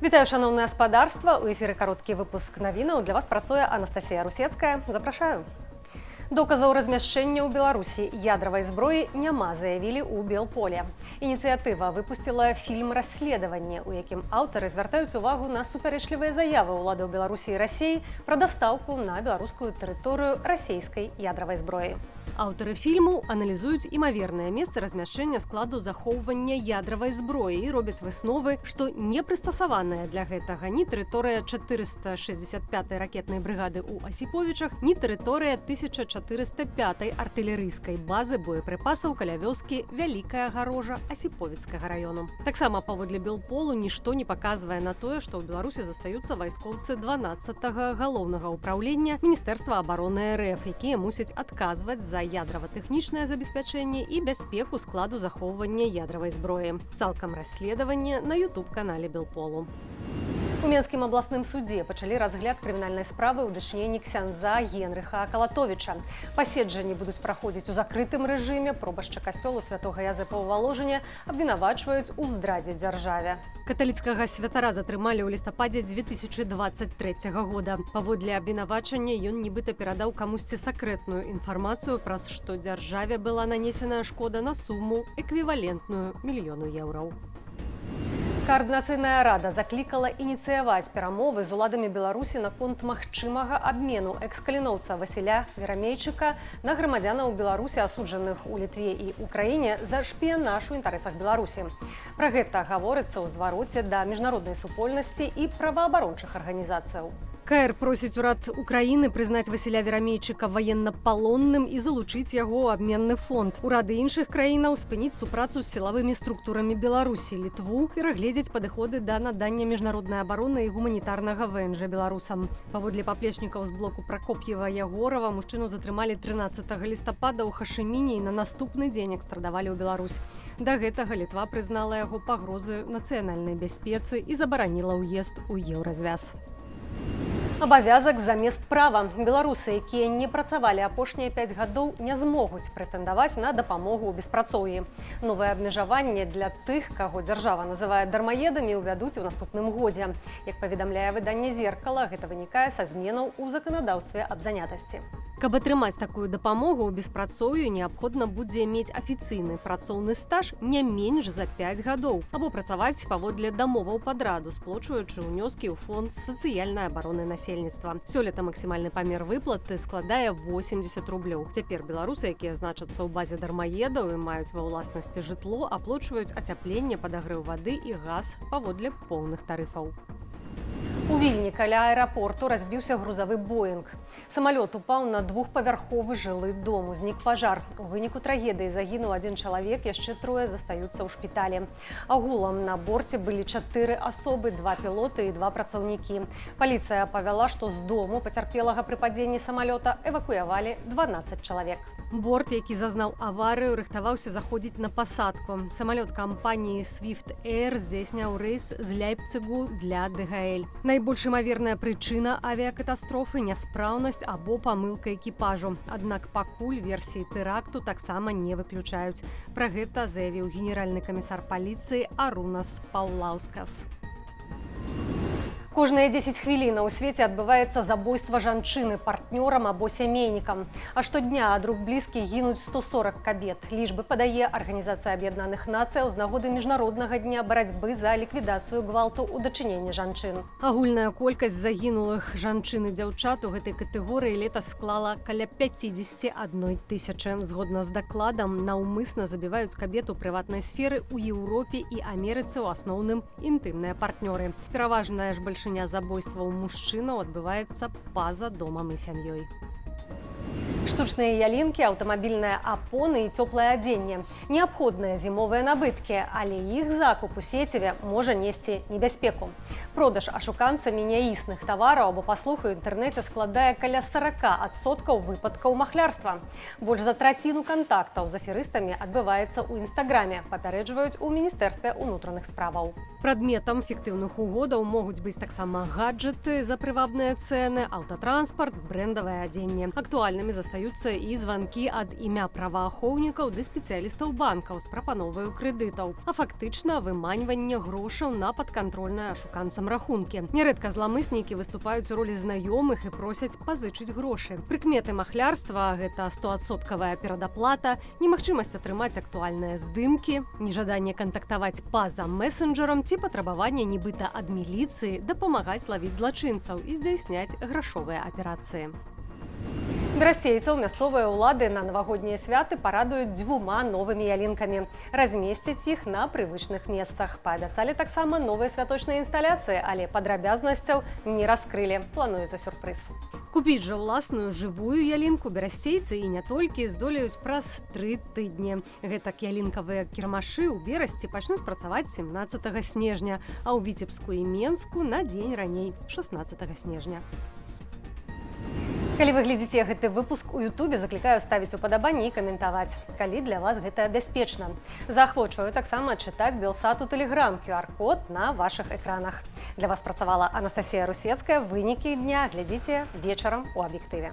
Вітаю, шановне гаспадарства. У эфіры кароткі выпуск навінаў. Для вас працуе Анастасія Русецкая. Запрашаю. Доказаў размяшчэння ў Беларусі ядравай зброі няма, заявілі ў Белполе. Ініцыятыва выпусціла фільм «Расследаванне», у якім аўтары звяртаюць увагу на супярэчлівыя заявы ўладаў Беларусі і Расіі пра дастаўку на беларускую тэрыторыю расійскай ядравай зброі. Аўтары фільму аналізуюць імавернае месца размяшчэння складу захоўвання ядравай зброі і робяць высновы, што не прыстасаваная для гэтага ні тэрыторыя 465-й ракетнай брыгады ў Асіповічах, ні тэрыторыя 1405-й артылерыйскай базы боепрыпасаў каля вёскі Вялікая Гарожа Асіповіцкага раёну. Таксама паводле Белполу нішто не паказвае на тое, што ў Беларусі застаюцца вайскоўцы 12-га галоўнага ўпраўлення Міністэрства абароны РФ, якія мусяць адказваць за ядрава-тэхнічнае забеспячэнне і бяспеку складу захоўвання ядравай зброі. Цалкам расследаванне на YouTube-канале Белполу. У Менскім абласным судзе пачалі разгляд крымінальнай справы ў дачыненні ксяндза Генрыха Калатовіча. Паседжанні будуць праходзіць у закрытым рэжыме. Пробашча касцёлу святога Язэпа Воложання абвінавачваюць у здрадзе дзяржаве. Каталіцкага святара затрымалі ў лістападзе 2023 года. Паводле абвінавачання ён нібыта перадаў камусьці сакрэтную інфармацыю, праз што дзяржаве была нанесеная шкода на суму эквівалентную мільёну еўраў. Каардынацыйная рада заклікала ініцыяваць перамовы з уладамі Беларусі наконт магчымага абмену экс-каліноўца Васіля Верамейчыка на грамадзянаў Беларусі, асуджаных у Літве і Украіне за шпіянаж у інтарэсах Беларусі. Пра гэта гаворыцца ў звароце да міжнароднай супольнасці і праваабарончых арганізацыяў. КР просіць урад Украіны прызнаць Васіля Верамейчыка ваеннапалонным і залучыць яго ў абменны фонд. Урады іншых краінаў спыніць супрацу з сілавымі структурамі Беларусі, Літву, перагледзець падыходы да надання міжнароднай абароны і гуманітарнага ВНЖ беларусам. Паводле паплечнікаў з блоку Пракоп'ева-Ягорава мужчыну затрымалі 13 лістапада ў Хашыміні і на наступны дзень экстрадавалі ў Беларусь. Да гэтага Літва прызнала яго пагрозы нацыянальнай бяспецы і забараніла ўезд у еўразвяз. Абавязак замест права. Беларусы, якія не працавалі апошнія 5 гадоў, не змогуць прэтэндаваць на дапамогу ў беспрацоўі. Новае абмежаванне для тых, каго дзяржава называе дармаедамі, увядуць у наступным годзе. Як паведамляе выданне «Зеркала», гэта вынікае са зменаў у заканадаўстве аб занятасці. Каб атрымаць такую дапамогу ў беспрацоўі, неабходна будзе мець афіцыйны працоўны стаж не менш за 5 гадоў або працаваць паводле дамоваў падраду, сплочваючы ўнёскі ў фонд сацыяльнай абароны насельніцтва. Сёлета максімальны памер выплаты складае 80 рублёў. Цяпер беларусы, якія значацца ў базе дармаедаў і маюць ва ўласнасці жытло, аплочваюць ацяпленне, падагрэў вады і газ паводле поўных тарыфаў. У Вільні каля аэрапорту разбіўся грузавы «Боінг». Самалёт упаў на двухпавярховы жылы дом. Узнік пажар. У выніку трагедыі загінуў 1 чалавек, яшчэ 3 застаюцца ў шпіталі. Агулам на борце былі 4 асобы, 2 пілоты і 2 працаўнікі. Паліцыя павяла, што з дому пацярпелага пры падзенні самалёта эвакуявалі 12 чалавек. Борт, які зазнаў аварыю, рыхтаваўся заходзіць на пасадку. Самалёт кампаніі Swift Air здзейсняў рэйс з Ляйпцыгу для ДГЛ. Найбольш імаверная прычына авіякатастрофы – няспраўнасць або памылка экіпажу. Аднак пакуль версіі тэракту таксама не выключаюць. Пра гэта заявіў генеральны камісар паліцыі Арунас Паўлаўскас. Кожныя 10 хвілін у свеце адбываецца забойства жанчыны партнёрам або сямейнікам. А штодня ад рук блізкіх гінуць 140 кабет. Лічбы падае Арганізацыя Аб'яднаных Нацыяў з нагоды міжнароднага дня барацьбы за ліквідацыю гвалту ў дачыненні жанчын. Агульная колькасць загінулых жанчын і дзяўчат у гэтай катэгорыі летась склала каля 51 тысячы. Згодна з дакладам, наўмысна забіваюць кабет у прыватнай сферы ў Еўропе і Амерыцы, у асноўным інтымныя партнёры. Пераважная ж большинство забойстваў мужчынаў адбываецца па-за домам і сям'ёй. Штучныя ялінкі, аўтамабільныя апоны і цёплае адзенне. Неабходныя зімовыя набыткі, але іх закуп у сеціве можа несці небяспеку. Продаж ашуканцамі няісных тавараў або паслуг у інтэрнэце складае каля 40% выпадкаў махлярства. Больш за траціну кантактаў з аферыстамі адбываецца ў інстаграме, папярэджваюць у Міністэрстве ўнутраных справаў. Прадметам фіктыўных угодаў могуць быць таксама гаджеты за прывабныя цэны, аўтатранспарт, брэндавае адзенне. Актуальнымі застаюцца застаюцца і званкі ад імя праваахоўнікаў ды спецыялістаў банкаў з прапановаю крэдытаў, а фактычна выманьванне грошаў на падкантрольныя ашуканцам рахункі. Нярэдка зламыснікі выступаюць у ролі знаёмых і просяць пазычыць грошы. Прыкметы махлярства – гэта 100% перадаплата, немагчымасць атрымаць актуальныя здымкі, нежаданне кантактаваць па-за месенджерам ці патрабаванне нібыта ад міліцыі дапамагаць лавіць злачынцаў і здзяйсняць грашовыя аперацыі. Берасцейцаў мясцовыя ўлады на навагоднія святы парадуюць 2 новымі ялінкамі. Размесцяць іх на прывычных месцах. Паабяцалі таксама новыя святочныя інсталяцыі, але падрабязнасцяў не раскрылі. Плануецца сюрпрыз. Купіць жа ўласную жывую ялінку берасцейцы і не толькі здолеюць праз 3 тыдні. Гэтак ялінкавыя кірмашы ў Берасці пачнуць працаваць 17 снежня, а ў Віцебску і Менску на дзень раней 16 снежня. Калі вы глядзіце гэты выпуск у Ютубе, заклікаю ставіць упадабанні і каментаваць, калі для вас гэта бяспечна. Заахвочваю таксама чытаць Белсат у Тэлеграм, QR-код на вашых экранах. Для вас працавала Анастасія Русецкая. Вынікі дня глядзіце вечарам у аб'ектыве.